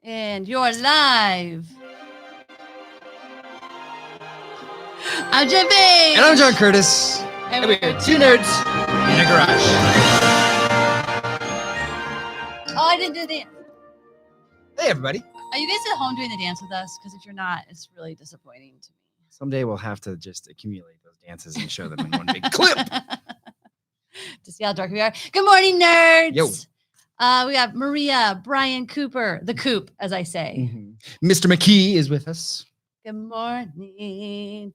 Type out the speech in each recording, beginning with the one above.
And you're live. I'm Jim Bain. And I'm John Curtis. And we're two nerds in a garage. Oh, I didn't do the dance. Hey, everybody. Are you guys at home doing the dance with us? Because if you're not, it's really disappointing to me. Someday we'll have to just accumulate those dances and show them in one big clip. To see how dark we are. Good morning, nerds. Yo. We have Maria, Brian Cooper, the Coop, as I say. Mm-hmm. Mr. McKee is with us. Good morning.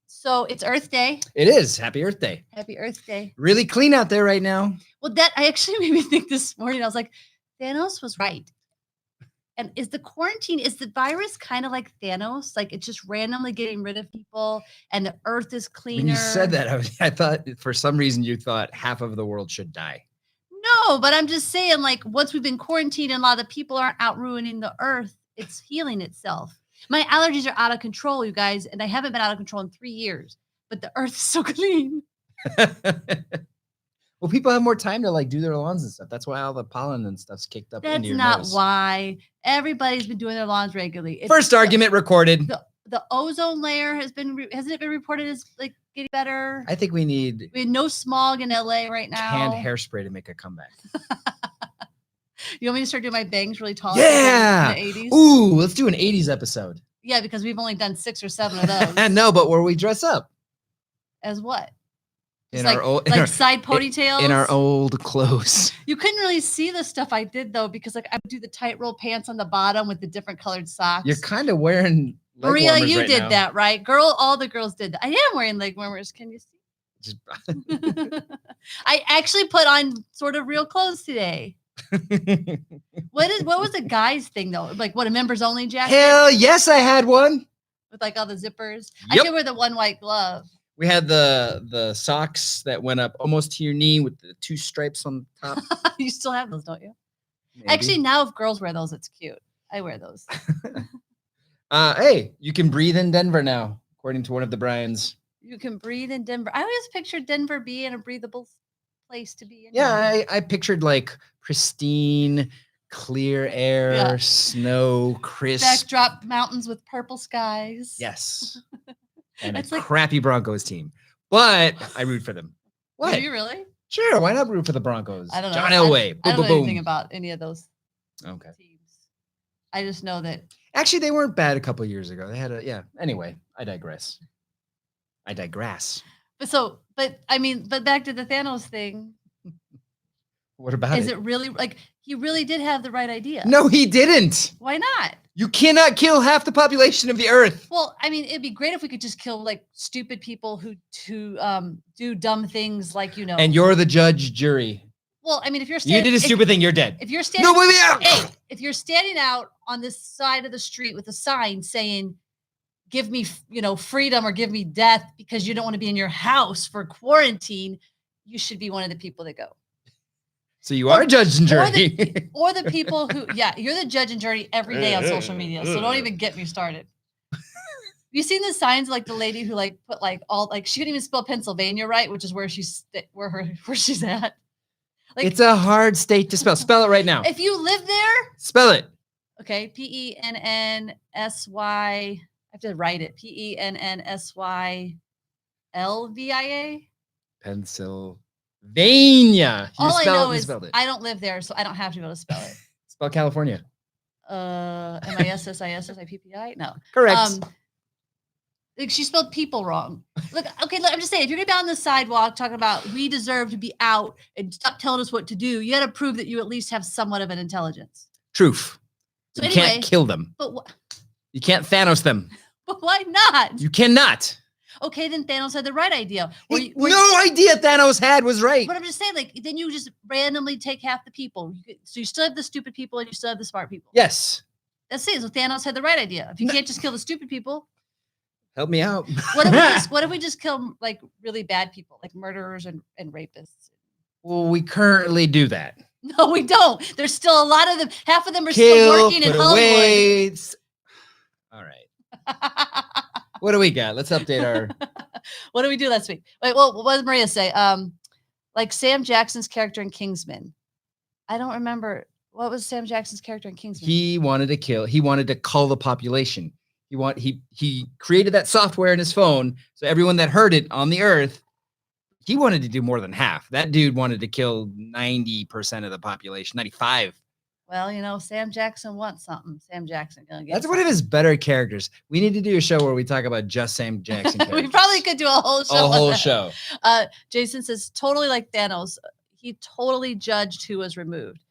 So it's Earth Day. It is. Happy Earth Day. Happy Earth Day. Really clean out there right now. Well, that I actually made me think this morning. I was like, Thanos was right. And is the virus kind of like Thanos? Like it's just randomly getting rid of people and the Earth is cleaner? When you said that, I thought for some reason you thought half of the world should die. No, but I'm just saying, like, once we've been quarantined and a lot of the people aren't out ruining the Earth, it's healing itself. My allergies are out of control, you guys, and I haven't been out of control in 3 years, but the Earth is so clean. Well, people have more time to like do their lawns and stuff. That's why all the pollen and stuff's kicked up. That's not why. Everybody's been doing their lawns regularly. First argument recorded. The ozone layer hasn't it been reported as like getting better? I think we need no smog in LA right now. Canned hairspray to make a comeback. You want me to start doing my bangs really tall? Yeah. In the 80s? Ooh, let's do an 80s episode. Yeah, because we've only done 6 or 7 of those. No, but where we dress up. As what? In like, our old, side ponytails? In our old clothes. You couldn't really see the stuff I did, though, because like I would do the tightrope pants on the bottom with the different colored socks. You're kind of wearing leg Maria, warmers you right did now. that, right? All the girls did that. I am wearing leg warmers. Can you see? I actually put on sort of real clothes today. What was the guys thing though? Like what, a members only jacket? Hell yes, I had one. With like all the zippers. Yep. I did wear the one white glove. We had the socks that went up almost to your knee with the 2 stripes on top. You still have those, don't you? Maybe. Actually, now if girls wear those, it's cute. I wear those. Hey, you can breathe in Denver now, according to one of the Bryans. You can breathe in Denver. I always pictured Denver being a breathable place to be in. Yeah, I pictured like pristine, clear air, snow, crisp. Backdrop mountains with purple skies. Yes. And It's a like- crappy Broncos team. But I root for them. What? Do you really? Sure, why not root for the Broncos? I don't know. John Elway. I don't know boom, anything boom. about any of those Okay. teams. I just know that. Actually, they weren't bad a couple years ago. They had Anyway, I digress. But back to the Thanos thing. What about Is it really like he really did have the right idea? No, he didn't. Why not? You cannot kill half the population of the earth. Well, I mean, it'd be great if we could just kill like stupid people who do dumb things, like And you're the judge, jury. Well, I mean, if you're You did a stupid thing, you're dead. If you're standing, No, wait, wait, hey, if you're standing out on this side of the street with a sign saying, "Give me, freedom or give me death," because you don't want to be in your house for quarantine, you should be one of the people that go. So you are judge and jury. Or the people who, you're the judge and jury every day on social media. So don't even get me started. You seen the signs like the lady who like put like all like she couldn't even spell Pennsylvania right, which is where she's at. Like, it's a hard state to spell. Spell it right now. If you live there, spell it. Okay, PENNSY. I have to write it. PENNSYLVIA. Pennsylvania. All I know is I don't live there, so I don't have to be able to spell it. Spell California. MISSISSIPPI? No. Correct. Like she spelled people wrong. Look, okay, I'm just saying, if you're gonna be on the sidewalk talking about we deserve to be out and stop telling us what to do, you got to prove that you at least have somewhat of an intelligence. Truth. So you anyway, can't kill them. But you can't Thanos them. But why not? You cannot. Okay, then Thanos had the right idea. No idea Thanos had was right. But I'm just saying, like, then you just randomly take half the people. So you still have the stupid people and you still have the smart people. Yes. That's it. So Thanos had the right idea. If you can't just kill the stupid people. Help me out. What if we just kill like really bad people, like murderers and rapists? Well, we currently do that. No, we don't. There's still a lot of them. Half of them are still working in Hollywood. All right. What do we got? Let's update our. What did we do last week? Wait, well, what did Maria say? Like Sam Jackson's character in Kingsman. I don't remember. What was Sam Jackson's character in Kingsman? He wanted to cull the population. He created that software in his phone, so everyone that heard it on the earth, he wanted to do more than half. That dude wanted to kill 90% of the population, 95. Well, Sam Jackson wants something. Sam Jackson gonna get That's something. one of his better characters. We need to do a show where we talk about just Sam Jackson characters. We probably could do a whole show. A whole show. Jason says, totally like Thanos. He totally judged who was removed.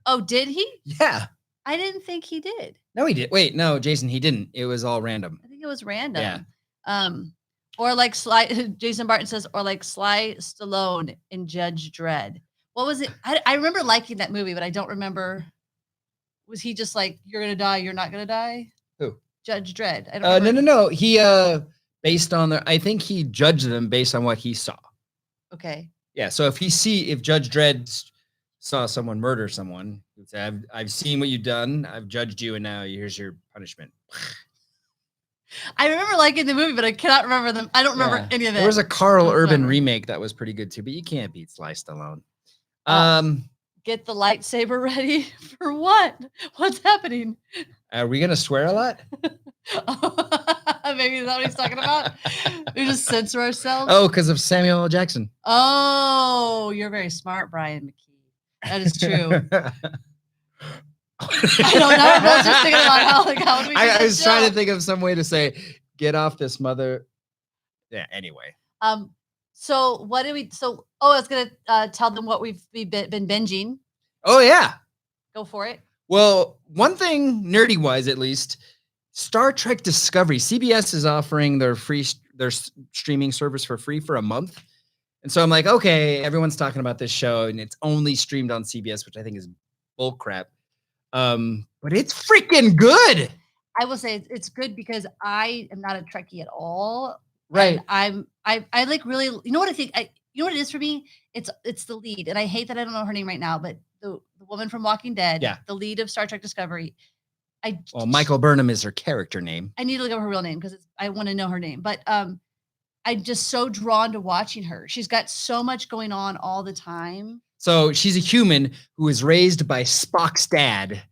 Oh, did he? Yeah. I didn't think he did. No, he did. Wait, no, Jason, he didn't. It was all random. I think it was random. Yeah. Or like Sly, Jason Barton says, or like Sly Stallone in Judge Dredd. What was it? I remember liking that movie, but I don't remember. Was he just like, you're going to die, you're not going to die? Who? Judge Dredd. I don't No. He, based on I think he judged them based on what he saw. Okay. Yeah. So if Judge Dredd saw someone murder someone, he'd say, I've seen what you've done. I've judged you, and now here's your punishment. I remember liking the movie, but I cannot remember them. I don't remember any of it. There was a Carl Urban remake that was pretty good too, but you can't beat Sly Stallone. Get the lightsaber ready for what? What's happening? Are we gonna swear a lot? Maybe that's what he's talking about. We just censor ourselves. Oh, because of Samuel L. Jackson. Oh, you're very smart, Brian McKee. That is true. I don't know. I was just thinking about how do we I was trying to think of some way to say, get off this mother. Yeah, anyway. So what did we I was gonna tell them what we've been binging. Oh yeah. Go for it. Well, one thing, nerdy wise at least, Star Trek Discovery. CBS is offering their streaming service for free for a month. And so I'm like, okay, everyone's talking about this show and it's only streamed on CBS, which I think is bull crap. But it's freaking good. I will say it's good because I am not a Trekkie at all. Right. And I like really, you know what I think? You know what it is for me? It's the lead. And I hate that I don't know her name right now, but the woman from Walking Dead, the lead of Star Trek Discovery. Well, Michael Burnham is her character name. I need to look up her real name because I want to know her name. But I'm just so drawn to watching her. She's got so much going on all the time. So she's a human who was raised by Spock's dad,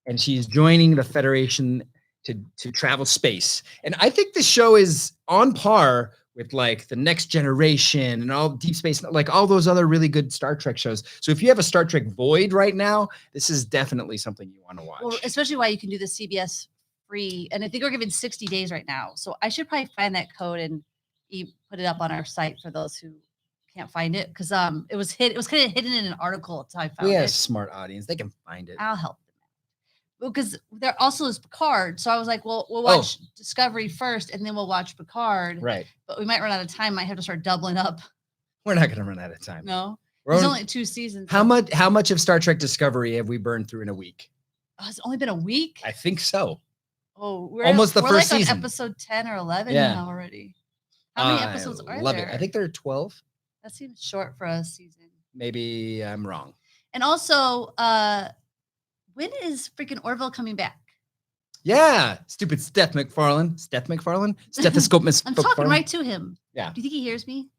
and she's joining the Federation to travel space. And I think the show is on par with like The Next Generation and all Deep Space, like all those other really good Star Trek shows. So if you have a Star Trek void right now, this is definitely something you want to watch. Well, especially why you can do the CBS free. And I think we're giving 60 days right now. So I should probably find that code and put it up on our site for those who can't find it. Because it was kind of hidden in an article until I found it. We have a smart audience. They can find it. I'll help them out. Because there also is Picard. So I was like, well, we'll watch Discovery first and then we'll watch Picard. Right. But we might run out of time. Might have to start doubling up. We're not going to run out of time. No. There's only 2 seasons. How much of Star Trek Discovery have we burned through in a week? Oh, it's only been a week? I think so. Oh, we're almost the we're first like season. On episode 10 or 11 now already. How many episodes are love there? it. I think there are 12. That seems short for a season. Maybe I'm wrong. And also, when is freaking Orville coming back? Yeah, stupid Seth MacFarlane. Stethoscope Miss. I'm talking right to him. Yeah. Do you think he hears me?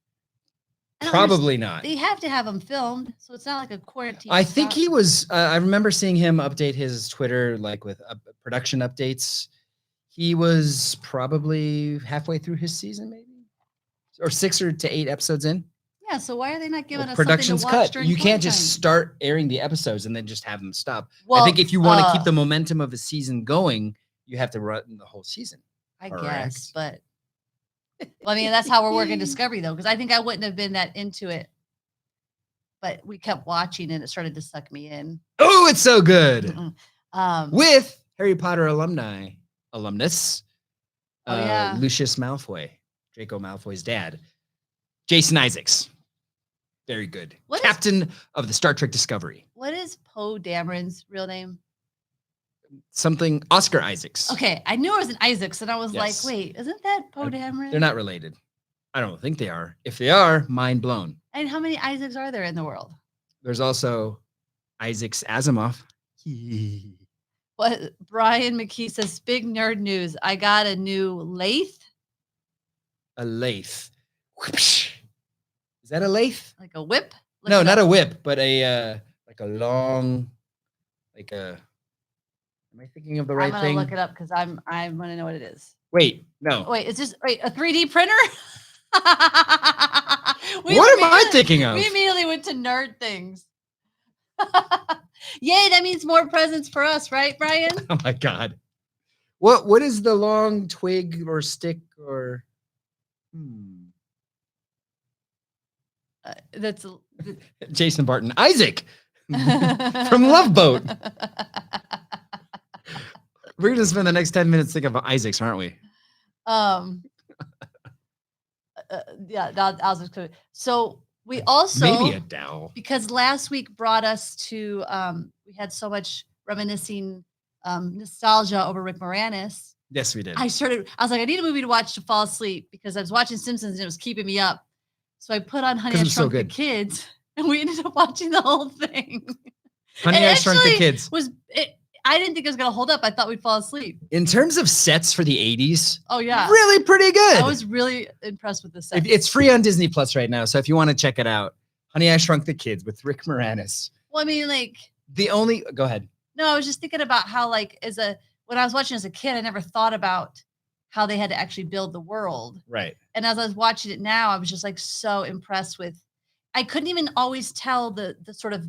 Probably not. They have to have him filmed, so it's not like a quarantine. I think he was. I remember seeing him update his Twitter like with production updates. He was probably halfway through his season, maybe, or 6 to 8 episodes in. Yeah. So why are they not giving us production's something to watch cut? during You can't quarantine? just start airing the episodes and then just have them stop. Well, I think if you want to keep the momentum of a season going, you have to run the whole season. I guess, but well, I mean, that's how we're working Discovery though, because I think I wouldn't have been that into it, but we kept watching and it started to suck me in. Oh, it's so good. With Harry Potter alumnus, Lucius Malfoy, Draco Malfoy's dad, Jason Isaacs. Very good. Captain of the Star Trek Discovery. What is Poe Dameron's real name? Something Oscar Isaacs. Okay, I knew it was an Isaacs, and I was like, wait, isn't that Poe Dameron? They're not related. I don't think they are. If they are, mind blown. And how many Isaacs are there in the world? There's also Isaacs Asimov. What Brian McKee says, big nerd news. I got a new lathe. A lathe. Is that a lathe? Like a whip? No, not a whip, but a like a long Like a. Am I thinking of the I'm right gonna thing? look it up because I'm gonna know what it is. Wait, no. Wait, it's just a 3D printer. What am I thinking of? We immediately went to nerd things. Yay, that means more presents for us, right, Brian? Oh my God. What is the long twig or stick or That's Jason Barton. Isaac from Love Boat. We're gonna spend the next 10 minutes thinking about Isaacs, aren't we? Yeah, I'll just so we also maybe a dowel because last week brought us to we had so much reminiscing nostalgia over Rick Moranis. Yes, we did. I was like, I need a movie to watch to fall asleep because I was watching Simpsons and it was keeping me up. So I put on Honey, I Shrunk the Kids, and we ended up watching the whole thing. Honey, I Shrunk the Kids. I didn't think it was going to hold up. I thought we'd fall asleep. In terms of sets for the 80s, oh yeah, really pretty good. I was really impressed with the set. It's free on Disney Plus right now, so if you want to check it out, Honey, I Shrunk the Kids with Rick Moranis. Well, I mean, like go ahead. No, I was just thinking about how, like, when I was watching as a kid, I never thought about how they had to actually build the world. Right. And as I was watching it now, I was just like so impressed with. I couldn't even always tell the sort of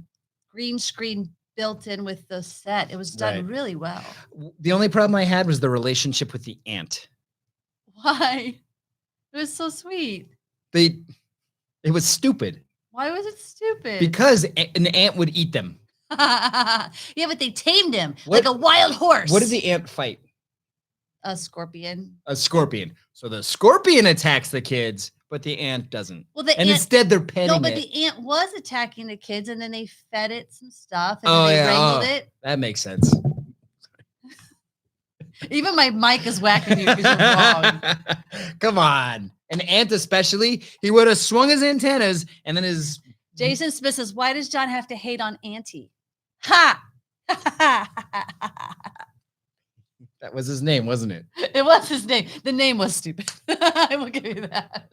green screen built in with the set. It was done really well. The only problem I had was the relationship with the ant. Why? It was so sweet. It was stupid. Why was it stupid? Because an ant would eat them. Yeah, but they tamed him like a wild horse. What did the ant fight? A scorpion. A scorpion. So the scorpion attacks the kids, but the ant doesn't. Well, instead they're petting it. No, but the ant was attacking the kids, and then they fed it some stuff, and then they wrangled it. That makes sense. Even my mic is whacking you because you're wrong. Come on. An ant especially, he would have swung his antennas, and then his... Jason Smith says, why does John have to hate on Auntie? Ha! That was his name, wasn't it? It was his name. The name was stupid. I will give you that.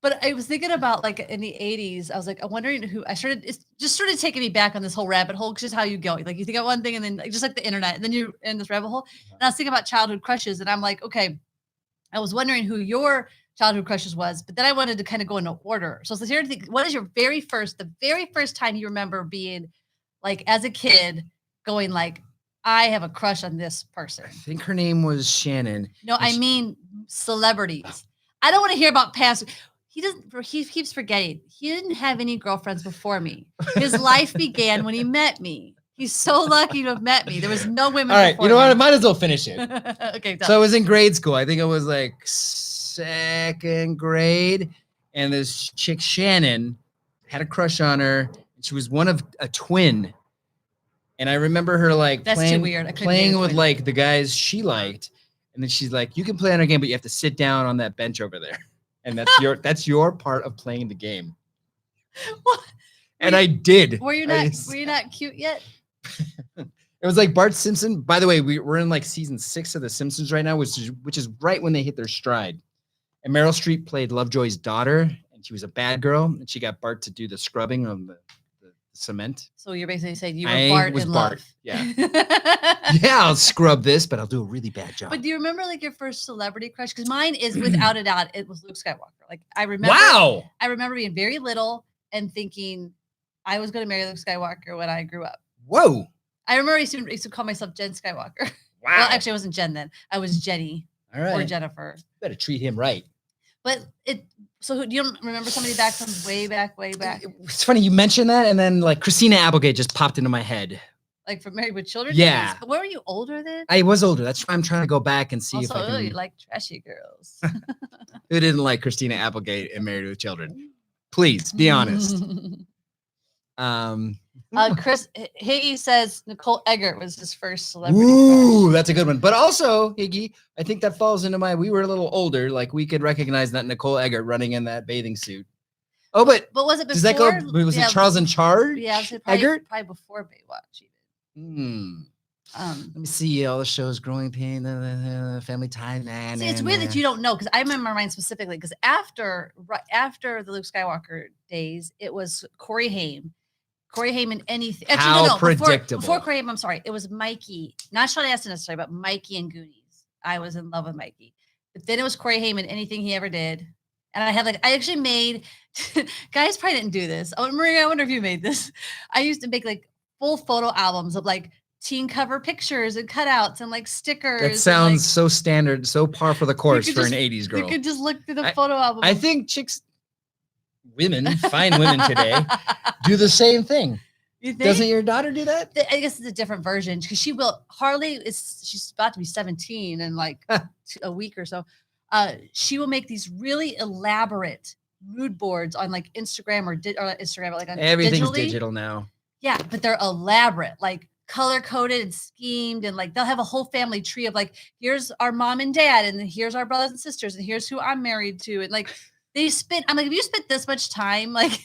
But I was thinking about, like, in the 80s, I was like, I'm wondering who it just started taking me back on this whole rabbit hole, because just how you go. Like, you think of one thing and then, like, just like the internet, and then you're in this rabbit hole. And I was thinking about childhood crushes, and I'm like, okay, I was wondering who your childhood crushes was, but then I wanted to kind of go in order. So I was here to think, what is the very first time you remember being, like, as a kid, going like, I have a crush on this person? I think her name was Shannon. No, I mean celebrities. I don't want to hear about past. He keeps forgetting. He didn't have any girlfriends before me. His life began when he met me. He's so lucky to have met me. There was no women. All right, you know what? I might as well finish it. Okay. So I was in grade school. I think it was like second grade, and this chick Shannon had a crush on her. She was one of a twin, and I remember her like playing with like the guys she liked, and then she's like, "You can play on our game, but you have to sit down on that bench over there." And that's your part of playing the game. What? And I did. Were you not cute yet? It was like Bart Simpson. By the way, we're in like season 6 of The Simpsons right now, which is right when they hit their stride. And Meryl Streep played Lovejoy's daughter, and she was a bad girl, and she got Bart to do the scrubbing on the cement. So you're basically saying you were Bart in Bart. Love. Yeah. Yeah, I'll scrub this, but I'll do a really bad job. But do you remember like your first celebrity crush? Because mine is without a doubt, it was Luke Skywalker. Like I remember. Wow. I remember being very little and thinking I was going to marry Luke Skywalker when I grew up. Whoa. I remember I used to call myself Jen Skywalker. Wow. Well, actually, I wasn't Jen then. I was Jenny. All right. Or Jennifer. Better treat him right. But so do you remember somebody back from way back? It's funny you mentioned that, and then like Christina Applegate just popped into my head. Like from Married with Children? Yeah. Days? But were you older then? I was older. That's why I'm trying to go back and see also, if I can. You like trashy girls. Who didn't like Christina Applegate and Married with Children? Please be honest. Chris Higgy says Nicole Eggert was his first celebrity. Ooh, that's a good one. But also, Higgy, I think that falls into we were a little older, like we could recognize that Nicole Eggert running in that bathing suit. Oh, but was it before? Does that go? Was it Charles in Charge? Yeah, Eggert? Probably before Baywatch. Let me see all the shows, Growing Pain, Family Ties. See, it's weird that you don't know, because I remember mine specifically, because after the Luke Skywalker days, it was Corey Haim. Corey Haim in anything. How Actually, no. predictable. Before Corey Haim, I'm sorry. It was Mikey. Not Sean Astin necessarily, but Mikey and Goonies. I was in love with Mikey. But then it was Corey Haim in anything he ever did. And I actually made, guys probably didn't do this. Oh, Maria, I wonder if you made this. I used to make like full photo albums of like teen cover pictures and cutouts and like stickers. That sounds so standard, so par for the course for an 80s girl. You could just look through the photo album. I think fine women today, do the same thing. You think? Doesn't your daughter do that? I guess it's a different version because she's about to be 17 in like a week or so. She will make these really elaborate mood boards on like Instagram or Instagram, like on everything's digitally. Digital now. Yeah, but they're elaborate, like color coded and schemed, and like they'll have a whole family tree of like, here's our mom and dad, and here's our brothers and sisters, and here's who I'm married to, and like I'm like, if you spent this much time like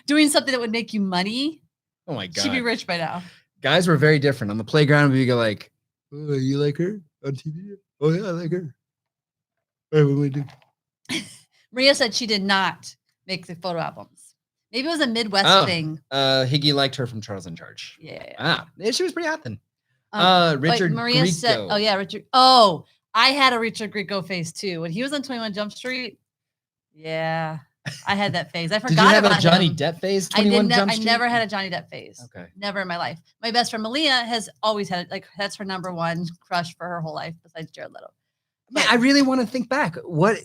doing something that would make you money, oh my god, she'd be rich by now. Guys were very different on the playground. We go like, oh, you like her on TV? Oh yeah, I like her. Hey, what do we do? Maria said she did not make the photo albums. Maybe it was a Midwest thing. Higgy liked her from Charles in Charge. Yeah. Yeah, she was pretty hot then. like Richard Maria Grieco. said, oh yeah, Richard. Oh, I had a Richard Grieco phase too. When he was on 21 Jump Street. Yeah, I had that phase. I forgot. Did you have about a Johnny him. Depp phase? 21 Jump Street? I never had a Johnny Depp phase. Okay. Never in my life. My best friend Malia has always had it. Like that's her number one crush for her whole life besides Jared Leto. Man, I really want to think back. What?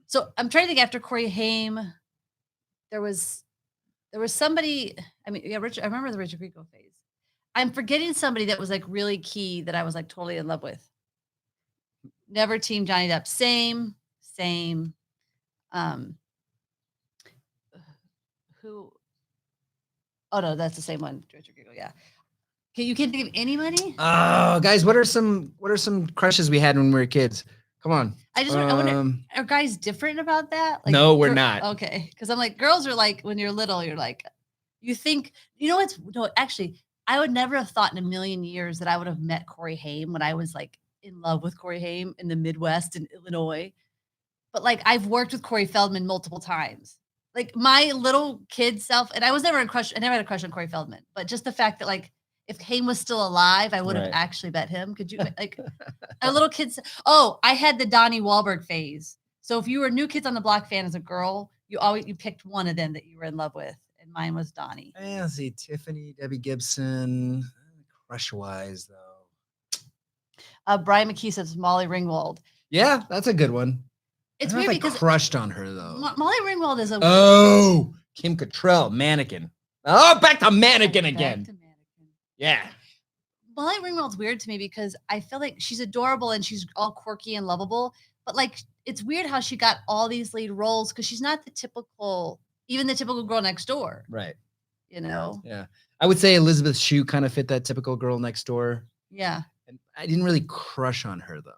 So I'm trying to think after Corey Haim, there was somebody, I mean, yeah, I remember the Richard Grieco phase. I'm forgetting somebody that was like really key that I was like totally in love with. Never team Johnny Depp. Same. Who? Oh no, that's the same one. Richard Grieco, yeah. You can't think of anybody? Oh, guys, what are some crushes we had when we were kids? Come on. I wonder, are guys different about that? Like, no, we're not. Okay. Because I'm like, girls are like, when you're little, you're like, you think, actually, I would never have thought in a million years that I would have met Corey Haim when I was like in love with Corey Haim in the Midwest in Illinois. But like, I've worked with Corey Feldman multiple times. Like my little kid self, and I never had a crush on Corey Feldman, but just the fact that like, if Haim was still alive, I would have actually bet him. Could you like a little kid? Oh, I had the Donnie Wahlberg phase. So if you were New Kids on the Block fan as a girl, you picked one of them that you were in love with, and mine was Donnie. Yeah, see Tiffany, Debbie Gibson, crush wise though. Brian McKee says Molly Ringwald. Yeah, that's a good one. It's weird because I crushed on her though. Molly Ringwald is Kim Cattrall, Mannequin. Oh, back to Mannequin again. Yeah. Molly Ringwald's weird to me because I feel like she's adorable and she's all quirky and lovable, but like it's weird how she got all these lead roles because she's not the typical girl next door. Right. You know? Yeah. I would say Elizabeth Shue kind of fit that typical girl next door. Yeah. And I didn't really crush on her though.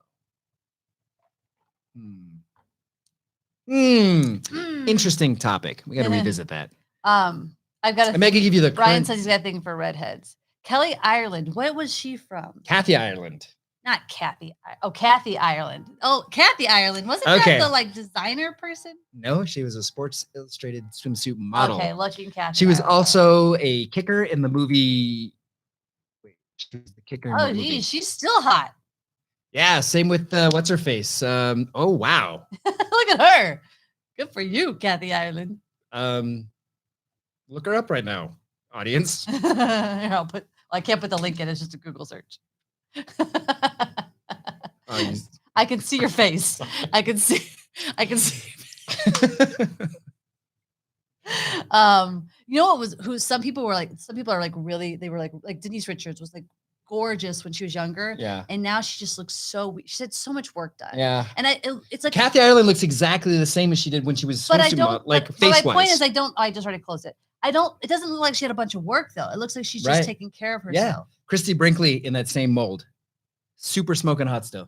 Interesting topic. We got to revisit that. I've got to Meghan give you the Brian says he's got a thing for redheads. Kelly Ireland. What was she from? Kathy Ireland. Not Kathy. Oh, Kathy Ireland. Oh, Kathy Ireland. Wasn't that the like designer person? No, she was a Sports Illustrated swimsuit model. Okay, looking Kathy. She was Ireland. also a kicker in the movie. She was the kicker. Oh, geez, she's still hot. Yeah, same with what's her face. Oh wow. Look at her. Good for you, Kathy Ireland. Look her up right now, audience. Here, I can't put the link in. It's just a Google search. I can see your face. I can see. You know what was who some people are like really, they were like Denise Richards was like gorgeous when she was younger. Yeah. And now she just looks she had so much work done. Yeah. And it's like Kathy Ireland looks exactly the same as she did when she was face wise. My point is I just already closed it. It doesn't look like she had a bunch of work though. It looks like she's just taking care of herself. Yeah. Christy Brinkley in that same mold. Super smoking hot still.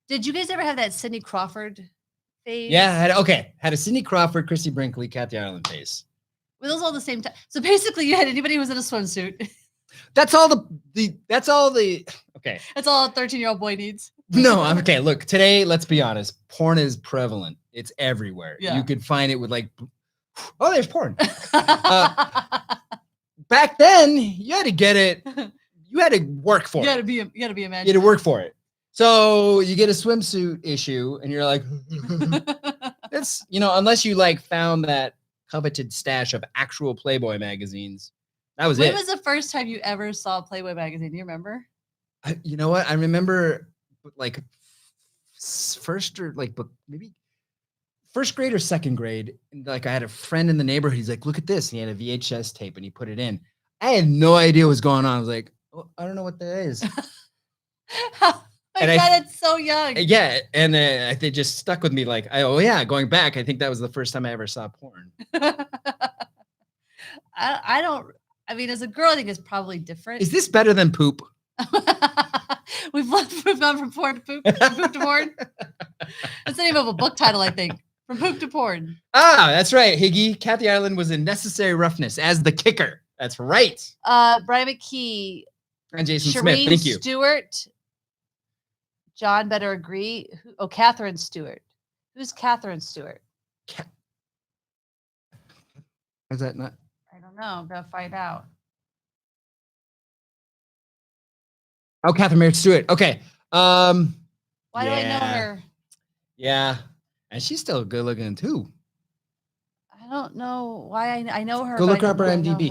Did you guys ever have that Cindy Crawford phase? Yeah. Had a Cindy Crawford, Christy Brinkley, Kathy Ireland phase. Were those all the same time? So basically you had anybody who was in a swimsuit. That's all okay. That's all a 13-year-old boy needs. No, okay. Look, today, let's be honest. Porn is prevalent. It's everywhere. Yeah. You could find it with like, oh, there's porn. back then you had to get it. You had to work for it. You gotta be imaginary. You had to work for it. So you get a swimsuit issue, and you're like, that's unless you like found that coveted stash of actual Playboy magazines. That was When it. was the first time you ever saw a Playboy magazine? Do you remember? You know what? I remember like first or like maybe first grade or second grade. And like I had a friend in the neighborhood. He's like, look at this. And he had a VHS tape and he put it in. I had no idea what was going on. I was like, oh, I don't know what that is. That's so young. Yeah. And they just stuck with me like, going back. I think that was the first time I ever saw porn. I mean, as a girl, I think it's probably different. Is this better than poop? We've gone from porn to poop, from poop to porn. That's the name of a book title, I think. From poop to porn. Ah, that's right, Higgy. Kathy Ireland was in Necessary Roughness as the kicker. That's right. Brian McKee. And Jason Shireen Smith. Thank you. Stewart. John better agree. Catherine Stewart. Who's Catherine Stewart? Is that not? I don't know. I'm gonna find out. Oh, Catherine Mary Stewart. Okay. Why do I know her? Yeah. And she's still good looking too. I don't know why I know her. Go look her up on IMDb.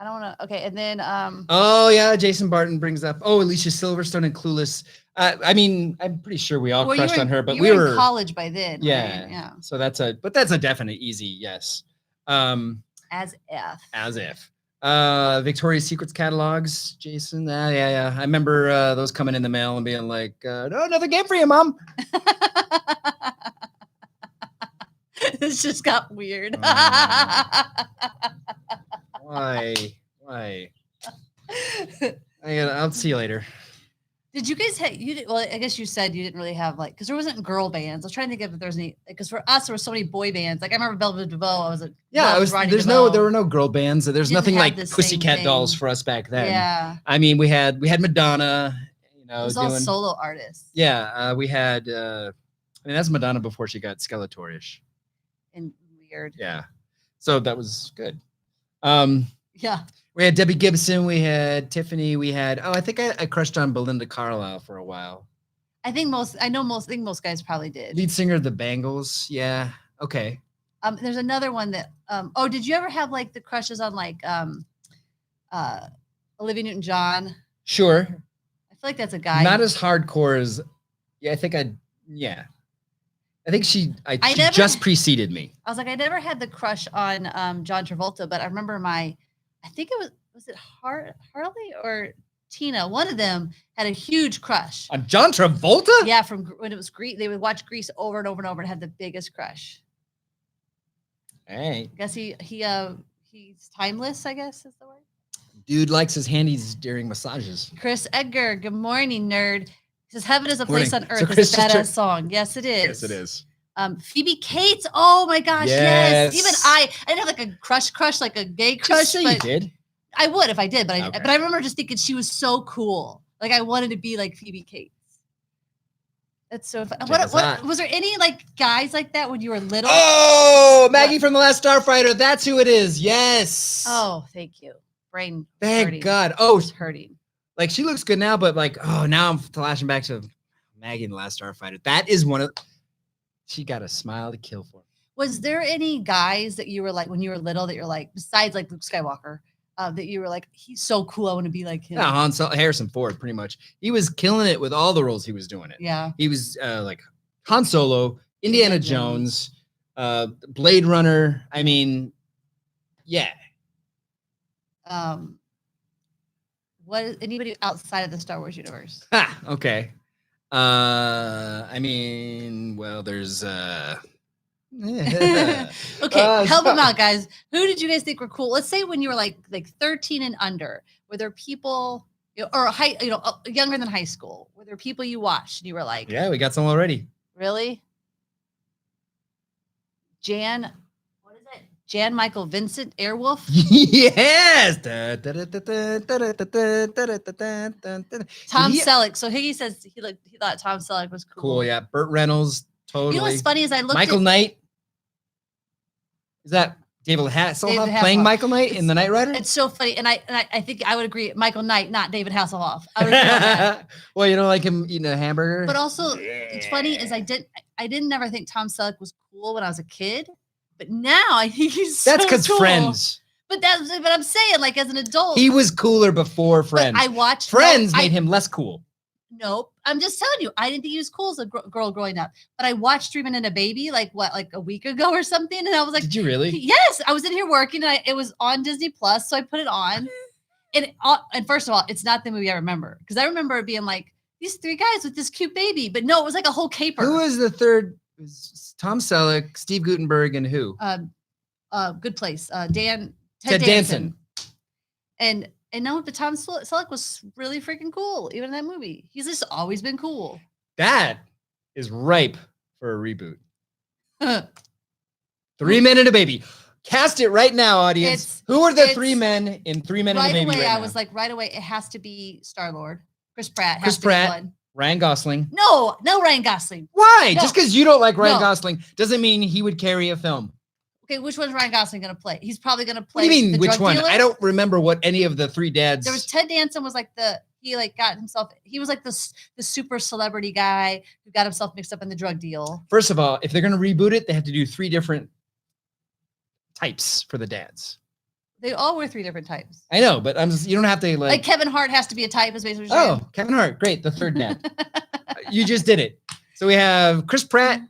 I don't want to. Okay, and then oh yeah, Jason Barton brings up Alicia Silverstone and Clueless. I mean, I'm pretty sure we all crushed on her, but we were in college by then. Yeah, right? Yeah. So that's a definite easy yes. As if. Victoria's Secrets catalogs, Jason. Yeah. I remember those coming in the mail and being like, no, another game for you, Mom. This just got weird. Why? I'll see you later. Did you guys have well, I guess you said you didn't really have like, because there wasn't girl bands. I was trying to think if there's any, because for us there were so many boy bands. Like I remember Belle DeVoe. I was there were no girl bands. There's nothing like Pussycat Dolls for us back then. Yeah. I mean, we had Madonna, it was all solo artists. Yeah. We had that's Madonna before she got Skeletor-ish. And weird. Yeah. So that was good. Yeah. We had Debbie Gibson, we had Tiffany, we had I think I crushed on Belinda Carlisle for a while. I think most guys probably did. Lead singer of the Bangles, yeah. Okay. There's another one that did you ever have like the crushes on like Olivia Newton-John? Sure. I feel like that's a guy. Not as hardcore as I think she just preceded me. I was like, I never had the crush on John Travolta, but I remember I think it was it Harley or Tina? One of them had a huge crush on John Travolta. Yeah, from when it was Grease, they would watch Grease over and over and over and had the biggest crush. Hey, I guess he's timeless. I guess is the word. Dude likes his handies during massages. Chris Edgar, good morning, nerd. He says, "Heaven is a place on earth." So is a badass song. Yes, it is. Yes, it is. Phoebe Cates. Oh my gosh, yes. Even I didn't have like a crush, like a gay crush. Just say you did. I would if I did, but I remember just thinking she was so cool. Like I wanted to be like Phoebe Cates. That's so fun. What was there any like guys like that when you were little? Oh, Maggie from The Last Starfighter. That's who it is. Yes. Oh, thank you. Brain. Thank hurting. God. Oh, it's hurting. Like she looks good now, but like, now I'm flashing back to Maggie in The Last Starfighter. That is one of. She got a smile to kill for. Was there any guys that you were like when you were little that you're like, besides like Luke Skywalker, that you were like, he's so cool, I want to be like him? Yeah, Harrison Ford, pretty much. He was killing it with all the roles he was doing it. Yeah. He was like Han Solo, Indiana Jones, Blade Runner. I mean, yeah. What anybody outside of the Star Wars universe? Okay. I mean, well, there's okay, help them out, guys. Who did you guys think were cool? Let's say when you were like 13 and under, were there people or younger than high school? Were there people you watched and you were like, yeah, we got some already. Really? Jan Michael Vincent, Airwolf. Yes. Tom Selleck. So Higgy says he thought Tom Selleck was cool. Cool, yeah. Burt Reynolds, totally. You know what's funny is I looked Michael Knight. Is that David Hasselhoff David playing Hasselhoff. Michael Knight in The Knight Rider? It's so funny. And I think I would agree. Michael Knight, not David Hasselhoff. I would agree on that. Well, you don't like him eating a hamburger? But also, it's funny is I didn't never think Tom Selleck was cool when I was a kid. But now I think he's That's so because cool. Friends. But I'm saying, like, as an adult. He was cooler before Friends. I watched Friends made him less cool. Nope. I'm just telling you, I didn't think he was cool as a girl growing up. But I watched 3 Men and a Baby like a week ago or something, and I was like, "Did you really?" Yes, I was in here working, and it was on Disney Plus, so I put it on. And first of all, it's not the movie I remember because I remember it being like these 3 guys with this cute baby, but no, it was like a whole caper. Who was the third? It was Tom Selleck, Steve Guttenberg, and who? Good Place. Ted Danson. And no, but Tom Selleck was really freaking cool, even in that movie. He's just always been cool. That is ripe for a reboot. 3 Men and a Baby. Cast it right now, audience. Who are the 3 men in 3 Men and a Baby? Right away, I was like, right away, it has to be Star-Lord. Chris Pratt. Chris Pratt. Ryan Gosling. No Ryan Gosling. Why? No. Just because you don't like Ryan Gosling doesn't mean he would carry a film. Okay, which one's Ryan Gosling going to play? He's probably going to play. What do you mean, the which drug one? dealer? I don't remember what any of the 3 dads. There was Ted Danson was like he was like the super celebrity guy who got himself mixed up in the drug deal. First of all, if they're going to reboot it, they have to do 3 different types for the dads. They all were 3 different types. I know, but you don't have to like Kevin Hart has to be a type is basically what you're saying. Kevin Hart, great, the 3rd dad. You just did it. So we have Chris Pratt,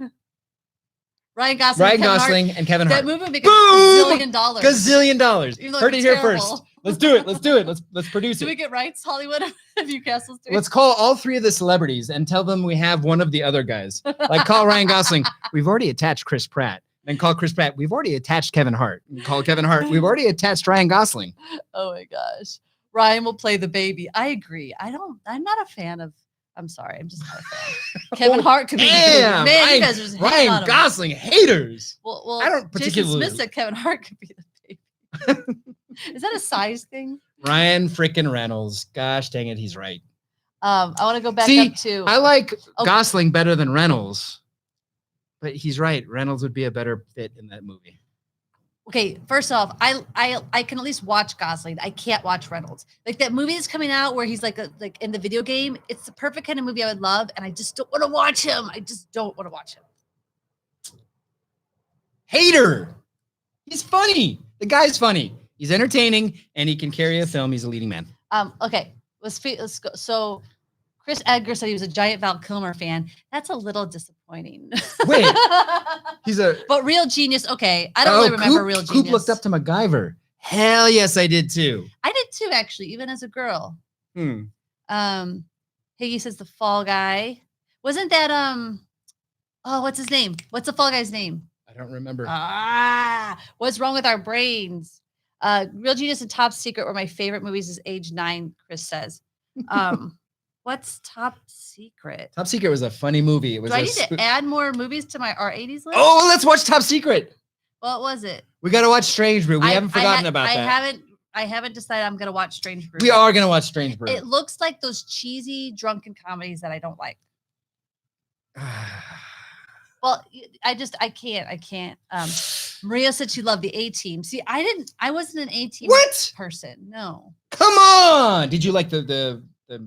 Ryan Gosling, and Kevin Hart. That movie would make $1 gazillion. Gazillion. Heard it here first. Let's do it. Let's produce it. Do we get rights, Hollywood? If you cast those 3? Let's call all 3 of the celebrities and tell them we have one of the other guys. Like call Ryan Gosling. We've already attached Chris Pratt. Then call Chris Pratt. We've already attached Kevin Hart. And call Kevin Hart. We've already attached Ryan Gosling. Oh my gosh. Ryan will play the baby. I agree. I'm not a fan of. I'm sorry. I'm just not a fan. Kevin Hart could be the baby. Man, you guys are just Ryan Gosling haters. Well, I don't particularly. Jason Smith said Kevin Hart could be the baby. Is that a size thing? Ryan freaking Reynolds. Gosh dang it, he's right. I want to go back up to. I like Gosling better than Reynolds, but he's right. Reynolds would be a better fit in that movie. Okay, first off, I can at least watch Gosling. I can't watch Reynolds. Like that movie that's coming out where he's like in the video game. It's the perfect kind of movie I would love, and I just don't want to watch him. I just don't want to watch him. Hater. He's funny. The guy's funny. He's entertaining, and he can carry a film. He's a leading man. Okay, let's go. So Chris Edgar said he was a giant Val Kilmer fan. That's a little disappointing. Wait, but Real Genius. Okay, I don't really remember Real Genius. Coop looked up to MacGyver. Hell yes, I did too. I did too, actually, even as a girl. Higgy says the Fall Guy. Wasn't that what's his name? What's the Fall Guy's name? I don't remember. What's wrong with our brains? Real Genius and Top Secret were my favorite movies as age 9, Chris says. What's Top Secret? Top Secret was a funny movie. It was. Do I need to add more movies to our 80s list? Oh, let's watch Top Secret. What was it? We got to watch Strange Brew. We haven't forgotten about that. I haven't decided I'm going to watch Strange Brew. We are going to watch Strange Brew. It looks like those cheesy drunken comedies that I don't like. Well, I can't. Maria said she loved the A-Team. See, I wasn't an A-Team person. No. Come on. Did you like the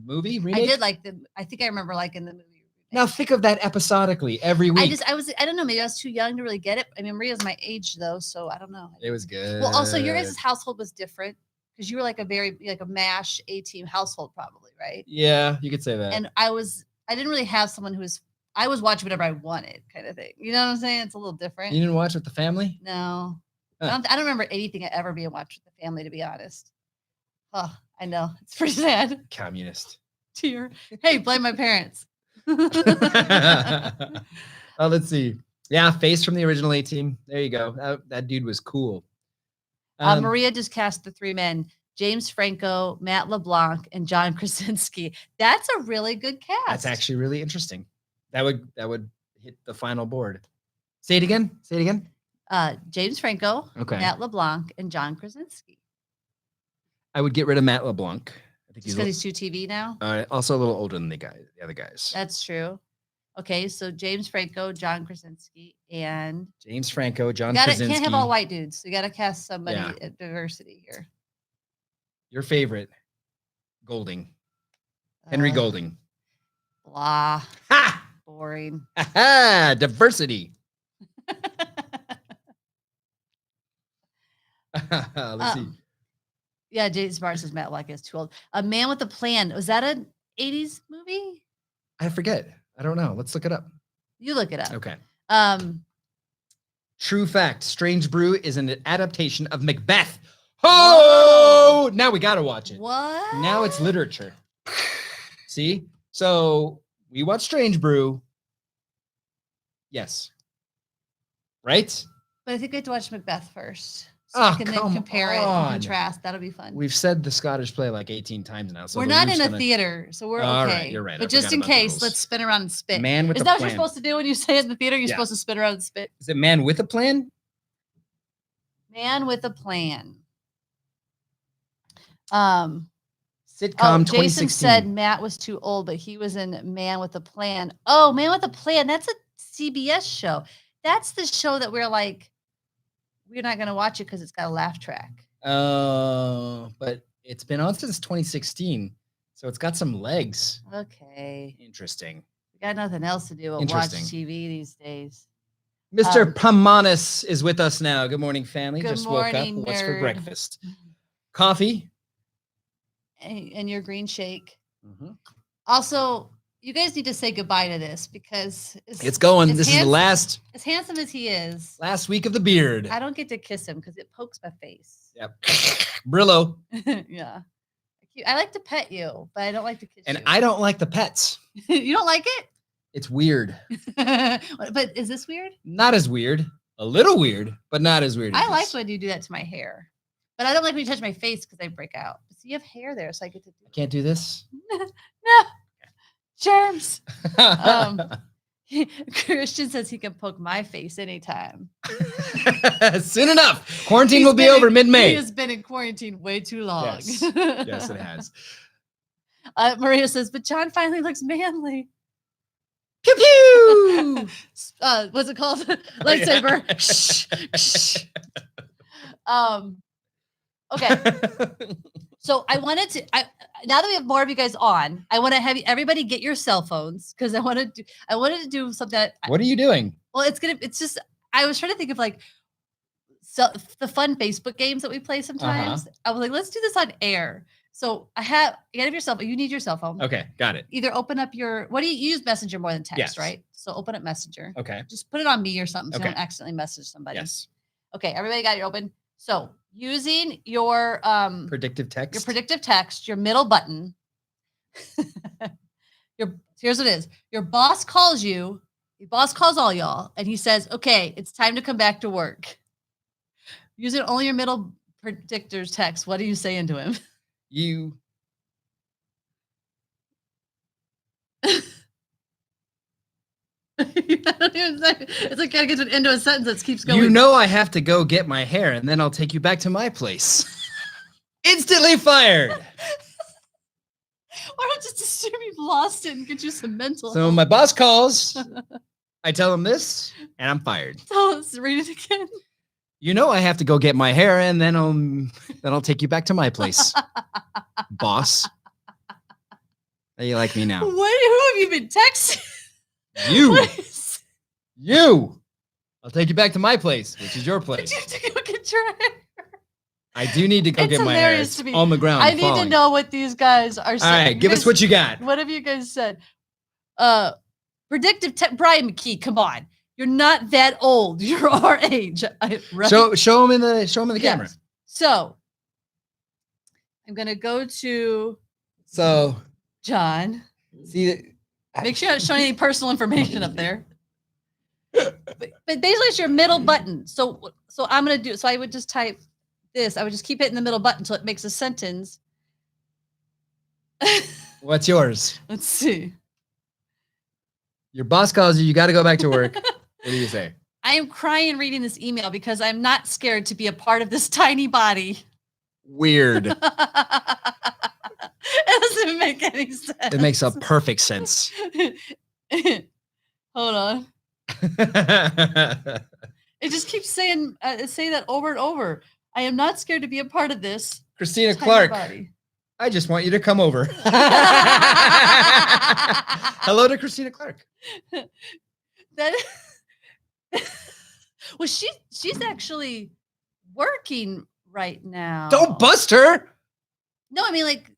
movie remake? I did like I think I remember liking the movie. Now think of that episodically every week. I don't know. Maybe I was too young to really get it. I mean, Maria's my age though, so I don't know. It was good. Well, also your guys' household was different because you were like a MASH A-Team household probably, right? Yeah, you could say that. And I didn't really have someone I was watching whatever I wanted kind of thing. You know what I'm saying? It's a little different. You didn't watch with the family? No. Huh. I don't remember anything ever being watched with the family, to be honest. Oh, I know. It's pretty sad. Communist. Tear. Hey, blame my parents. Let's see. Yeah, Face from the original A-Team. There you go. That dude was cool. Maria just cast the 3 men. James Franco, Matt LeBlanc, and John Krasinski. That's a really good cast. That's actually really interesting. That would hit the final board. Say it again. James Franco, okay. Matt LeBlanc, and John Krasinski. I would get rid of Matt LeBlanc. I think because he's too TV now. Also a little older than the other guys. That's true. Okay, so James Franco, John Krasinski, and James Franco, John can't Krasinski. have all white dudes. So you got to cast somebody Yeah. at diversity here. Your favorite, Golding. Henry Golding. Blah. Ha! Boring. Ha! Diversity. Let's see. Yeah, Jason Barr says Matt Black is too old. A Man with a Plan. Was that an 80s movie? I forget. I don't know. Let's look it up. You look it up. Okay. True fact. Strange Brew is an adaptation of Macbeth. Oh! Whoa! Now we got to watch it. What? Now it's literature. See? So we watched Strange Brew. Right? But I think we have to watch Macbeth first. So Oh, we can then compare it and contrast. That'll be fun. We've said the Scottish play like 18 times now. So we're not in a theater, so we're okay. All right, you're right. But just in case, let's spin around and spit. Man with Is a that what plan. you're supposed to do when you say it in the theater? You're supposed to spin around and spit. Is it Man with a Plan? Man with a Plan. Sitcom 2016. Jason said Matt was too old, but he was in Man with a Plan. Oh, Man with a Plan. That's a CBS show. That's the show that we're like, we're not going to watch it because it's got a laugh track. Oh, but it's been on since 2016. So it's got some legs. Okay. Interesting. We got nothing else to do but watch TV these days. Mr. Pamanis is with us now. Good morning, family. Good Just morning, woke up. What's for nerd. breakfast? Coffee. And your green shake. Mm-hmm. Also, you guys need to say goodbye to this because it's going. This is the last. As handsome as he is. Last week of the beard. I don't get to kiss him because it pokes my face. Yep. Brillo. Yeah. I like to pet you, but I don't like to kiss you. And I don't like the pets. You don't like it? It's weird. But is this weird? Not as weird. A little weird, but not as weird. I like when you do that to my hair. But I don't like when you touch my face because I break out. So you have hair there, so I get to do I can't do this? No. Germs. Christian says he can poke my face anytime. Soon enough. Quarantine will be over mid-May. He has been in quarantine way too long. Yes, yes it has. Maria says, but John finally looks manly. Pew pew. What's it called? Lightsaber. Okay. So I wanted to. Now that we have more of you guys on, I want to have everybody get your cell phones because I wanted to do something. What are you doing? Well, it's just. I was trying to think of like, the fun Facebook games that we play sometimes. I was like, let's do this on air. So you have your cell phone. You need your cell phone. Okay, got it. Either open up you use Messenger more than text, Yes. right? So open up Messenger. Okay. Just put it on me or something so Okay. you don't accidentally message somebody. Yes. Okay, everybody got your open. So using your predictive text. Your predictive text, your middle button. Here's what it is. Your boss calls you. Your boss calls all y'all, and he says, "Okay, it's time to come back to work." Using only your middle predictor's text. What are you saying to him? You. It's like gotta get into a sentence that keeps going. You know I have to go get my hair, and then I'll take you back to my place. Instantly fired. Why don't you just assume you've lost it and get you some mental? So my boss calls. I tell him this, and I'm fired. Tell us. Read it again. You know I have to go get my hair, and then I'll take you back to my place, boss. How you like me now? Who have you been texting? You. I'll take you back to my place, which is your place. Did you have to go get your hair? I do need to go get my hair. It's to me. on the ground. I need to know what these guys are saying. All right, give us what you got. What have you guys said? Predictive Brian McKee, come on. You're not that old. You're our age. Right? Show him in the camera. So I'm gonna go to John. See, make sure you don't show any personal information up there. But basically, it's your middle button. So I'm gonna do. So I would just type this. I would just keep hitting the middle button until it makes a sentence. What's yours? Let's see. Your boss calls you. You got to go back to work. What do you say? I am crying reading this email because I'm not scared to be a part of this tiny body. Weird. It doesn't make any sense. It makes a perfect sense. Hold on. It just keeps saying that over and over. I am not scared to be a part of this. Christina Clark. I just want you to come over. Hello to Christina Clark. Well, she's actually working right now. Don't bust her. No, I mean, like,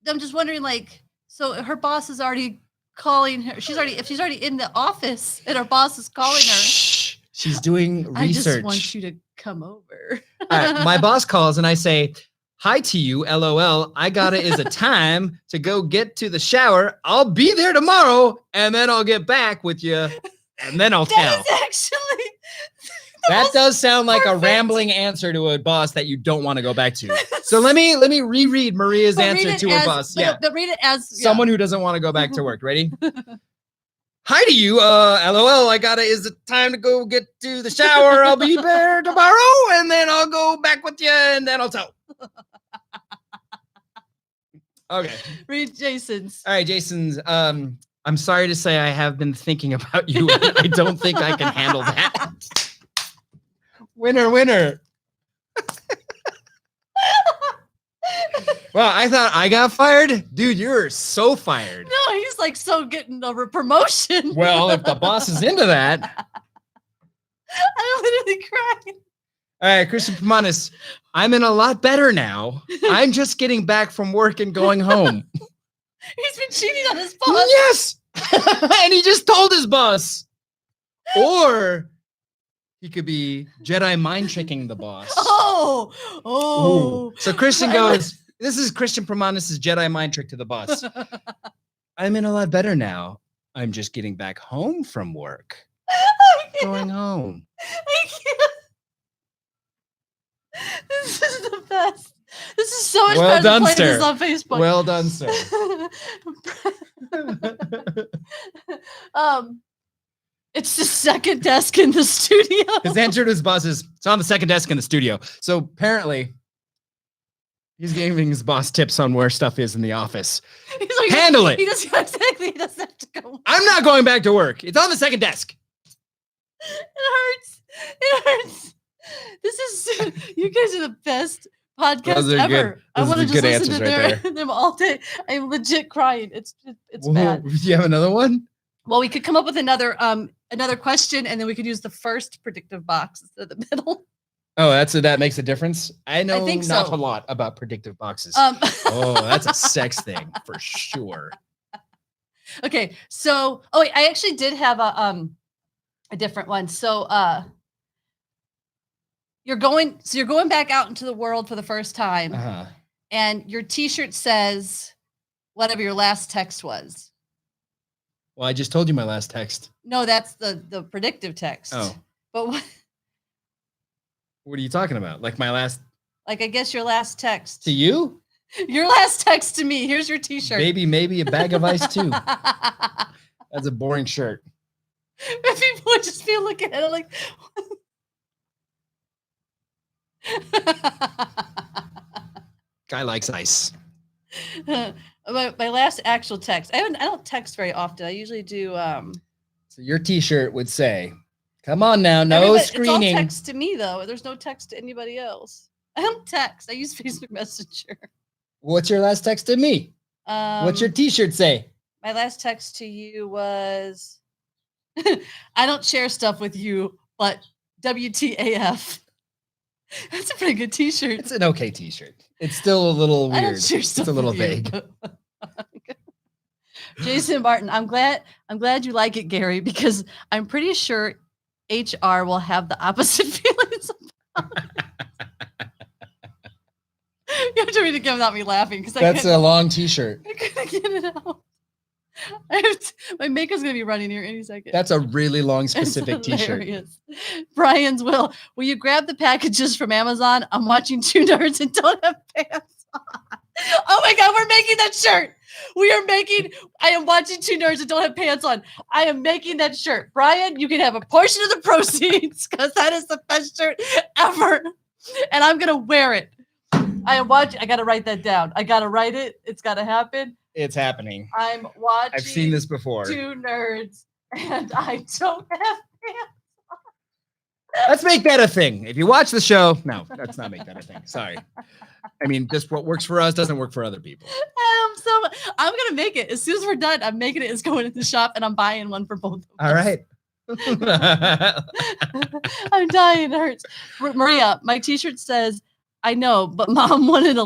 I'm just wondering, like, so her boss is already calling her. If she's already in the office and her boss is calling her. She's doing research. I just want you to come over. My boss calls and I say, hi to you, LOL. I got it is a time to go get to the shower. I'll be there tomorrow and then I'll get back with you and then I'll tell. That is actually... That does sound like a rambling answer to a boss that you don't want to go back to. So let me reread Maria's answer to her boss. But read it as someone who doesn't want to go back to work. Ready? Hi to you, LOL. I got it is the time to go get to the shower. I'll be there tomorrow and then I'll go back with you and then I'll tell. Okay. Read Jason's. All right, Jason's. I'm sorry to say I have been thinking about you. I don't think I can handle that. Winner. Well, I thought I got fired. Dude, you're so fired. No, he's like so getting over promotion. Well, if the boss is into that. I'm literally crying. All right, Christian Moranis, I'm in a lot better now. I'm just getting back from work and going home. He's been cheating on his boss. Yes. And he just told his boss. Or he could be Jedi mind tricking the boss. Oh. Ooh. So Christian goes, this is Christian Moranis' Jedi mind trick to the boss. I'm in a lot better now. I'm just getting back home from work. Going home. I can't. This is the best. This is so much better than playing this on Facebook. Well done, sir. It's the second desk in the studio. His answer to his boss is, it's on the second desk in the studio. So apparently, he's giving his boss tips on where stuff is in the office. He's like, handle it. He doesn't have to go. I'm not going back to work. It's on the second desk. It hurts. This is, you guys are the best podcast ever. Good. I want to just listen to right them all day. I'm legit crying. It's bad. Do you have another one? Well, we could come up with another question, and then we could use the first predictive box instead of the middle. Oh, that makes a difference. I think not a lot about predictive boxes. Oh, that's a sex thing for sure. Okay, so wait, I actually did have a different one. So you're going back out into the world for the first time, and your T-shirt says whatever your last text was. Well, I just told you my last text. No, that's the predictive text. Oh, but what are you talking about? Like my last? Like I guess your last text to you. Your last text to me. Here's your T-shirt. Maybe a bag of ice too. That's a boring shirt. People would just be looking at it like. Guy likes ice. My last actual text. I don't text very often. I usually do. So your T-shirt would say, "Come on now, no screening." It's all text to me though. There's no text to anybody else. I don't text. I use Facebook Messenger. What's your last text to me? What's your T-shirt say? My last text to you was, "I don't share stuff with you, but WTAF." That's a pretty good T-shirt. It's an okay T-shirt. It's still a little weird. It's a little vague. Jason Martin, I'm glad you like it, Gary, because I'm pretty sure HR will have the opposite feelings about it. You have to read it again without me laughing because that's a long T-shirt. I couldn't get it out. My makeup's gonna be running here any second. That's a really long, specific T-shirt. Brian's will you grab the packages from Amazon? I'm watching Two Nerds and don't have pants on. Oh my God, we're making that shirt. I am watching Two Nerds and don't have pants on. I am making that shirt. Brian, you can have a portion of the proceeds because that is the best shirt ever. And I'm gonna wear it. I gotta write that down. I gotta write it. It's gotta happen. It's happening. I'm watching. I've seen this before. Two Nerds And I don't have pants. Let's make that a thing. If you watch the show, no, let's not make that a thing. Sorry. I mean, just what works for us doesn't work for other people. I'm gonna make it as soon as we're done. I'm making it. It's going to the shop, and I'm buying one for both of us. All right. I'm dying. It hurts. Maria, my T-shirt says, "I know, but Mom wanted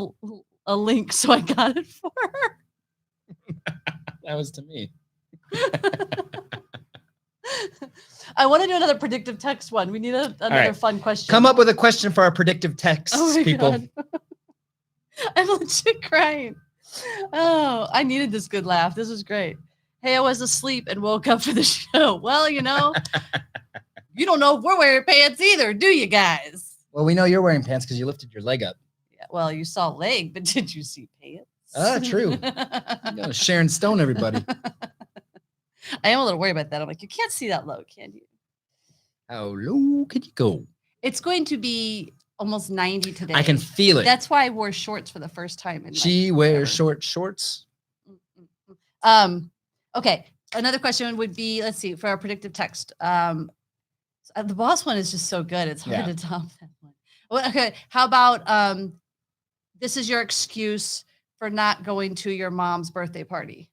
a link, so I got it for her." That was to me. I want to do another predictive text one. We need another fun question. Come up with a question for our predictive texts, people. God. I'm legit crying. Oh, I needed this good laugh. This was great. Hey, I was asleep and woke up for the show. Well, you know, you don't know if we're wearing pants either, do you guys? Well, we know you're wearing pants because you lifted your leg up. Yeah, well, you saw leg, but did you see pants? True. You know, Sharon Stone, everybody. I am a little worried about that. I'm like, you can't see that low, can you? How low can you go? It's going to be almost 90 today. I can feel it. That's why I wore shorts for the first time. She wears short shorts. Okay. Another question would be, let's see, for our predictive text. The boss one is just so good. It's hard to top that one. Well, okay. How about this is your excuse for not going to your mom's birthday party?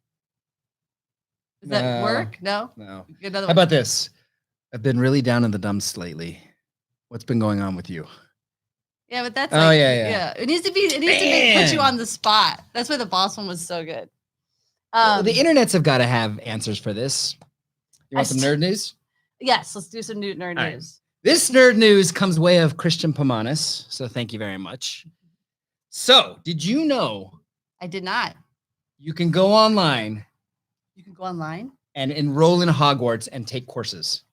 Does that work? No? No. Another How about this? I've been really down in the dumps lately. What's been going on with you? Yeah, but that's yeah. It needs to put you on the spot. That's why the boss one was so good. The internets have got to have answers for this. You want some nerd news? Yes, let's do some nerd news. Right. This nerd news comes way of Christian Pomanis, so thank you very much. So, did you know? I did not. You can go online. You can go online and enroll in Hogwarts and take courses.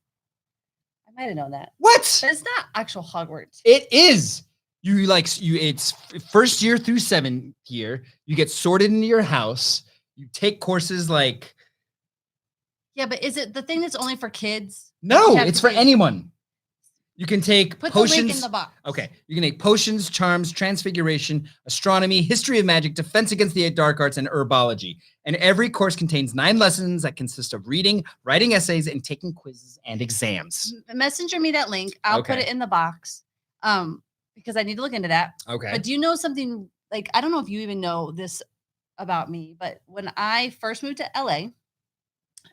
I might have known that. What? But it's not actual Hogwarts. It is. It's first year through 7th year. You get sorted into your house. You take courses like. Yeah, but is it the thing that's only for kids? No, it's for anyone. You can take potions. The link in the box. Okay. You can take potions, charms, transfiguration, astronomy, history of magic, defense against the dark arts, and herbology. And every course contains 9 lessons that consist of reading, writing essays, and taking quizzes and exams. Messenger me that link. I'll put it in the box. Because I need to look into that. Okay. But do you know something, like, I don't know if you even know this about me, but when I first moved to LA,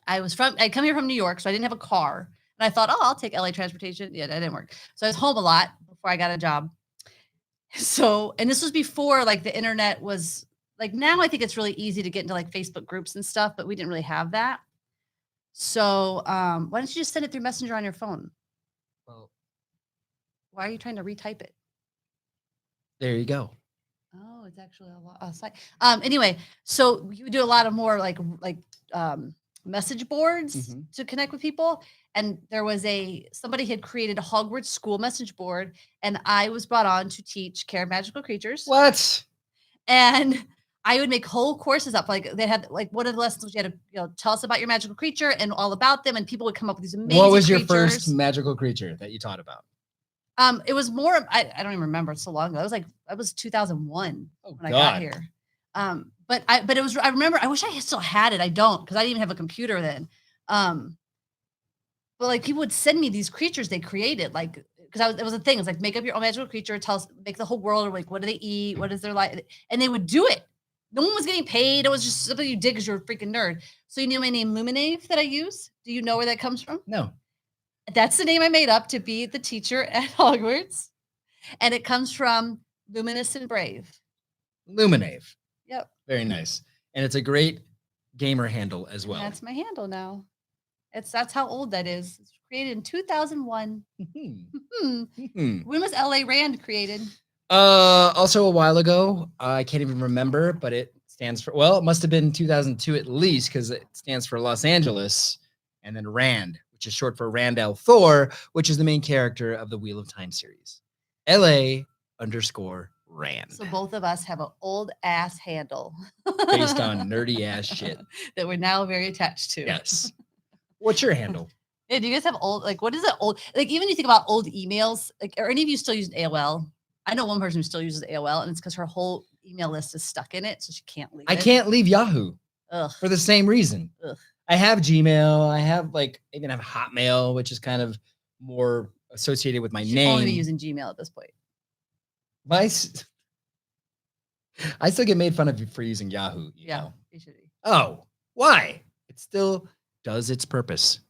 I'd come here from New York, so I didn't have a car. And I thought, I'll take LA transportation. Yeah, that didn't work. So I was home a lot before I got a job. So, and this was before like the internet was like, now I think it's really easy to get into like Facebook groups and stuff, but we didn't really have that. So why don't you just send it through Messenger on your phone? Well, why are you trying to retype it? There you go. Oh, it's actually a site. Anyway, so you do a lot of more like message boards to connect with people. And there was somebody had created a Hogwarts school message board, and I was brought on to teach Care of Magical Creatures. What? And I would make whole courses up. Like they had like one of the lessons you had to tell us about your magical creature and all about them, and people would come up with these amazing. What was your creatures. first magical creature that you taught about? It was more. I don't even remember. It's so long ago. It was 2001 when I got here. But it was. I remember. I wish I still had it. I don't, because I didn't even have a computer then. But like people would send me these creatures they created, like because it was a thing. It's like make up your own magical creature, make the whole world, or like what do they eat, what is their life, and they would do it. No one was getting paid. It was just something you did because you're a freaking nerd. So you know my name Luminave that I use. Do you know where that comes from? No. That's the name I made up to be the teacher at Hogwarts, and it comes from luminous and brave. Luminave. Yep. Very nice, and it's a great gamer handle as well. That's my handle now. That's how old that is. It's created in 2001. When was LA Rand created? Also a while ago. I can't even remember, but it stands for, well, it must have been 2002 at least, because it stands for Los Angeles, and then Rand, which is short for Randall Thor, which is the main character of the Wheel of Time series. LA_Rand. So both of us have an old ass handle based on nerdy ass shit that we're now very attached to. Yes. What's your handle? Yeah, do you guys have old, like, what is it old? Like, even you think about old emails, like, are any of you still using AOL? I know one person who still uses AOL, and it's because her whole email list is stuck in it, so she can't leave I can't leave Yahoo. Ugh. For the same reason. Ugh. I have Gmail. I have even have Hotmail, which is kind of more associated with my You should name. only be using Gmail at this point. I still get made fun of for using Yahoo. You know? You should be. Oh, why? It still does its purpose.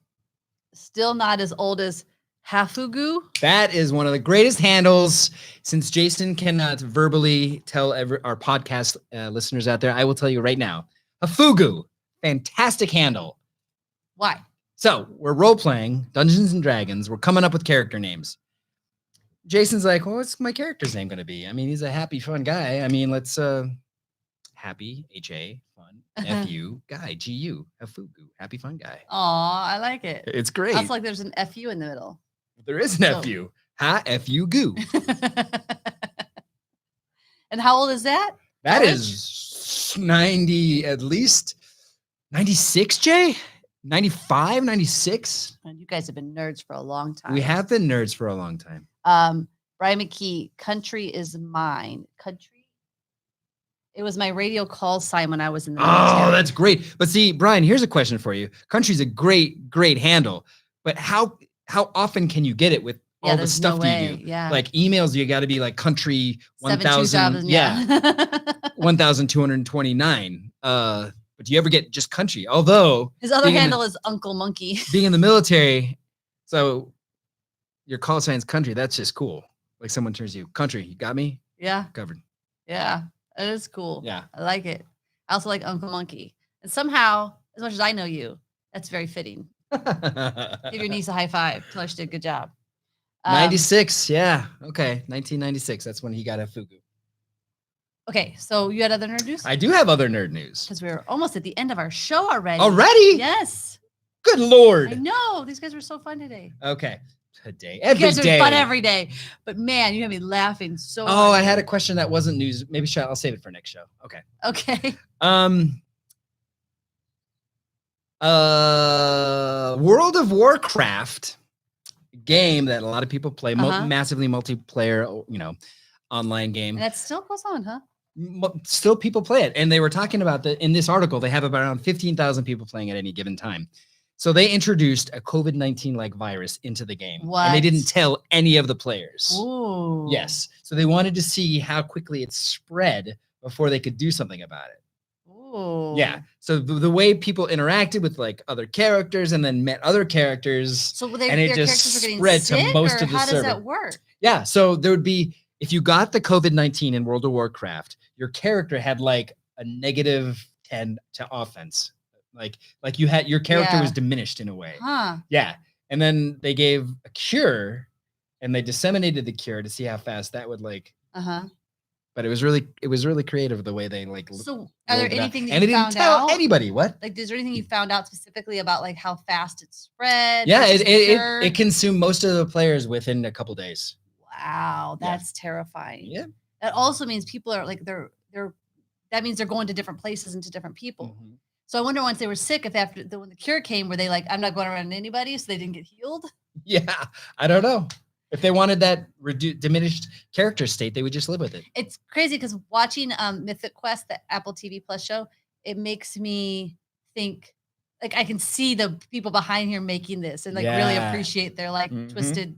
Still not as old as Hafugu. That is one of the greatest handles. Since Jason cannot verbally tell our podcast listeners out there, I will tell you right now. Hafugu, fantastic handle. Why? So we're role-playing Dungeons and Dragons. We're coming up with character names. Jason's like, well, what's my character's name going to be? I mean, he's a happy, fun guy. I mean, let's happy, H-A, fun, F-U, guy, G-U, Hafugu, happy, fun guy. Aw, I like it. It's great. That's like there's an F-U in the middle. There is an F-U. Ha, F-U, goo. And how old is that? That is 90, at least 96, Jay? 95, 96? And you guys have been nerds for a long time. We have been nerds for a long time. Brian McKee, country is mine. Country? It was my radio call sign when I was in the military. Oh, that's great. But see, Brian, here's a question for you. Country's a great, great handle. But how often can you get it with all the stuff you do? Yeah. Like emails, you got to be like country 1000. Yeah. 1229. But do you ever get just country? Although his other handle is Uncle Monkey. Being in the military, so your call sign's country. That's just cool. Like someone turns you, country, you got me? Yeah. Covered. Yeah. It is cool. Yeah. I like it. I also like Uncle Monkey. And somehow, as much as I know you, that's very fitting. Give your niece a high five. Tell her she did a good job. 96. Yeah. Okay. 1996. That's when he got a Fugu. Okay. So you had other nerd news? I do have other nerd news. Because we're almost at the end of our show already. Already? Yes. Good Lord. I know. These guys were so fun today. Okay. Today. Every you guys day. are fun every day. But man, you had me laughing so hard. Oh, I had a question that wasn't news. Maybe I'll save it for next show. Okay. Okay. World of Warcraft game that a lot of people play, massively multiplayer, online game. And that still goes on, huh? Still people play it. And they were talking about that in this article, they have about around 15,000 people playing at any given time. So they introduced a COVID-19 like virus into the game. What? And they didn't tell any of the players. Ooh. Yes. So they wanted to see how quickly it spread before they could do something about it. Ooh. Yeah. So the way people interacted with like other characters and then met other characters. So and it just spread to most of the server. How does that work? Yeah. So there would be, if you got the COVID-19 in World of Warcraft, your character had like a -10 to offense. Like you had, your character was diminished in a way. Huh. Yeah. And then they gave a cure and they disseminated the cure to see how fast that would but it was really creative the way they So are there anything that and you it found didn't tell out? anybody what? Like, is there anything you found out specifically about like how fast it spread? Yeah, it consumed most of the players within a couple days. Wow, that's terrifying. Yeah. That also means people are like that means they're going to different places and to different people. Mm-hmm. So I wonder once they were sick, if when the cure came, were they like, I'm not going around anybody, so they didn't get healed? Yeah, I don't know. If they wanted that diminished character state, they would just live with it. It's crazy because watching Mythic Quest, the Apple TV Plus show, it makes me think like I can see the people behind here making this and like really appreciate their like twisted,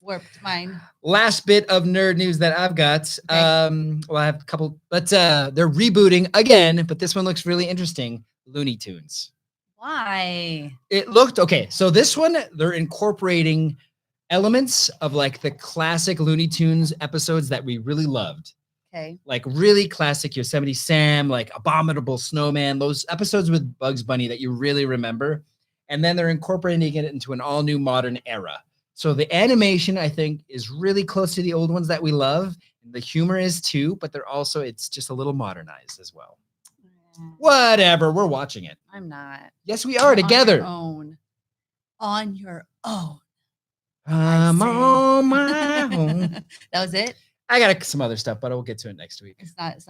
warped mind. Last bit of nerd news that I've got. Okay. Well, I have a couple, but they're rebooting again, but this one looks really interesting. Looney Tunes. Why? It looked okay. So this one, they're incorporating elements of like the classic Looney Tunes episodes that we really loved. Okay. Like really classic Yosemite Sam, like Abominable Snowman, those episodes with Bugs Bunny that you really remember. And then they're incorporating it into an all new modern era. So the animation, I think, is really close to the old ones that we love. And the humor is too, but it's just a little modernized as well. Whatever, we're watching it. I'm not. Yes, we are together. On your own. I'm on my own. That was it? I got some other stuff, but we'll get to it next week. It's not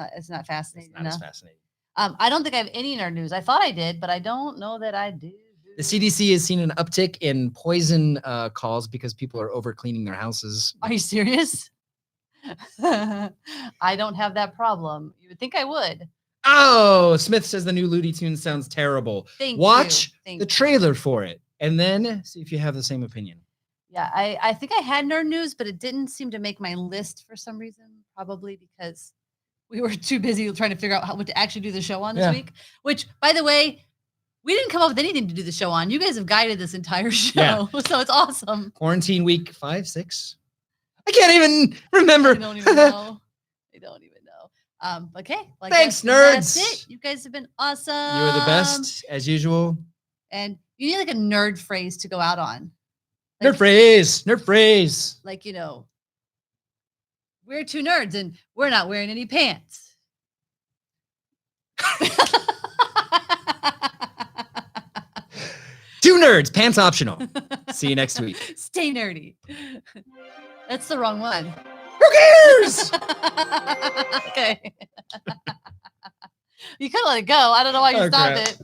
fascinating. It's not as fascinating. I don't think I have any nerd news. I thought I did, but I don't know that I do. The CDC has seen an uptick in poison calls because people are over cleaning their houses. Are you serious? I don't have that problem. You would think I would. Oh, Smith says the new Looney Tunes sounds terrible. Watch the trailer for it and then see if you have the same opinion. Yeah, I think I had nerd news, but it didn't seem to make my list for some reason. Probably because we were too busy trying to figure out what to actually do the show on this week. Which, by the way, we didn't come up with anything to do the show on. You guys have guided this entire show, so it's awesome. Quarantine week 5, 6. I can't even remember. I don't even know. Okay. Well, thanks, nerds. That's it. You guys have been awesome. You are the best, as usual. And you need like a nerd phrase to go out on. Like, nerd phrase. Like, we're two nerds and we're not wearing any pants. Two nerds, pants optional. See you next week. Stay nerdy. That's the wrong one. Who cares? Okay. You could let it go. I don't know why you stopped it.